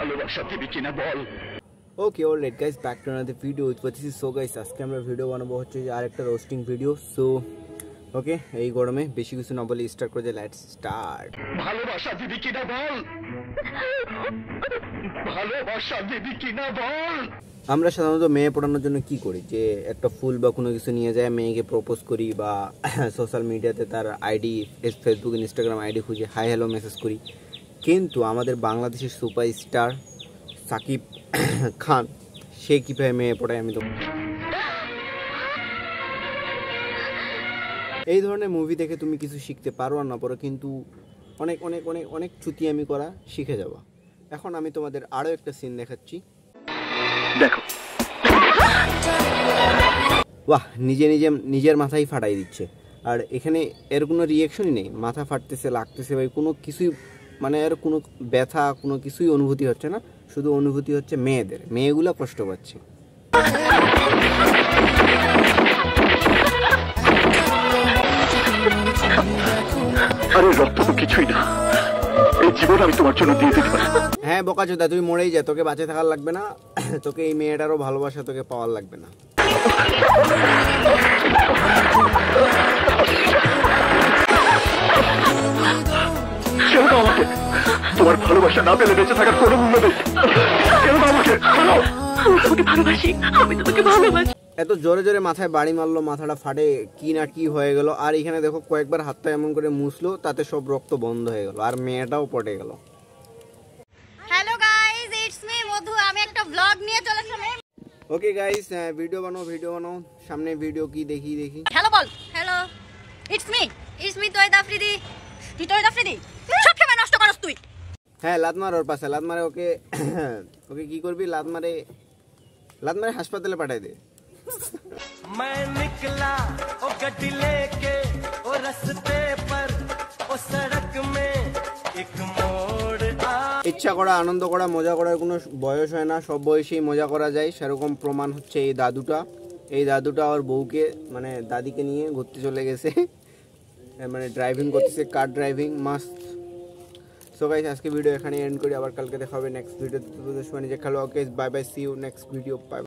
ভালোবাসা দিবি কিনা বল। Okay alright guys, back to another video with পতিসি। সো গাইস, আজকে আমরা ভিডিও বানাবো হচ্ছে যে আরেকটা রোস্টিং ভিডিও। সো ওকে, এই গরমে বেশি কিছু না বলে স্টার্ট করে, লেটস স্টার্ট। ভালোবাসা দিবি কিনা বল, ভালোবাসা দিবি কিনা বল। আমরা সাধারণত মেয়ে পড়ানোর জন্য কি করি, যে একটা ফুল বা কোনো কিছু নিয়ে যায়, মেয়েকে প্রপোজ করি, বা সোশ্যাল মিডিয়াতে তার আইডি, ফেসবুক ইনস্টাগ্রাম আইডি খুঁজে হাই হ্যালো মেসেজ করি। কিন্তু আমাদের বাংলাদেশের সুপারস্টার সাকিব খান, সে কীভাবে মেয়ে পড়ায় আমি তো এই ধরনের মুভি দেখে তুমি কিছু শিখতে পারো আর না পারো, কিন্তু অনেক অনেক অনেক অনেক চুতিয়ামি করা শিখে যাবা। এখন আমি তোমাদের আরও একটা সিন দেখাচ্ছি, দেখো। বাহ, নিজের মাথায় ফাটাই দিচ্ছে। আর এখানে এর কোনো রিয়াকশনই নেই, মাথা ফাটতেছে, লাগতেছে ভাই, কোনো কিছুই, মানে এর কোনো ব্যথা কোনো কিছুই অনুভূতি হচ্ছে না। শুধু অনুভূতি হচ্ছে মেয়েগুলো কষ্ট পাচ্ছে। আরে রক্ত তো কিছুই না, এই জীবন আমি তোমার জন্য দিয়ে দিতে পারি। হ্যাঁ বোকাচোদা, তুই মরেই যা, তোকে বাঁচে থাকার লাগবে না, তোকে এই মেয়েটারও ভালোবাসা তোকে পাওয়ার লাগবে না। কেন না আমাকে, তোমার ভালোবাসা না পেলে বেঁচে থাকার কোনো মূল্য নেই। কেন না আমাকে, তোমাকে ভালোবাসি, আমি তোমাকে ভালোবাসি। এত জোরে জোরে মাথায় বাড়ি মারলো, মাথাটা ফাটে কি না কি হয়ে গেল। আর এখানে দেখো কয়েকবার হাতটা এমন করে মুছলো, তাতে সব রক্ত বন্ধ হয়ে গেল, আর মেয়েটাও পটে গেল। হ্যালো গাইস, ইটস মি মধু। আমি একটা ব্লগ নিয়ে চলে আসলাম। ওকে গাইস, ভিডিও বানাও সামনে ভিডিও কি দেখি। হ্যালো বল। হ্যালো, ইটস মি তৈদ আফ্রিদি। তুই তৈদ আফ্রিদি সব সময় নষ্ট করস তুই। হ্যাঁ, লাত মার ওর পাশে, লাত মারে ওকে। ওকে কি করবি, লাত মারে হাসপাতালে পাঠাই দে। मैं निकला ओ गड्डी लेके ओ रास्ते पर ओ सड़क में एक मोड़ आ। ইচ্ছা করা, আনন্দ করা, মজা করার কোনো বয়স হয় না, সব বয়সেই মজা করা যায়। সেরকম প্রমাণ হচ্ছে এই দাদুটা ওর বউকে, মানে দাদিকে নিয়ে ঘুরতে চলে গেছে, মানে ড্রাইভিং করতেছে, car driving must. So guys, আজকে ভিডিও এখানে এন্ড করি, আবার কালকে দেখা হবে নেক্সট ভিডিওতে। নিজে খেলো। Okay, bye bye, see you next video, by.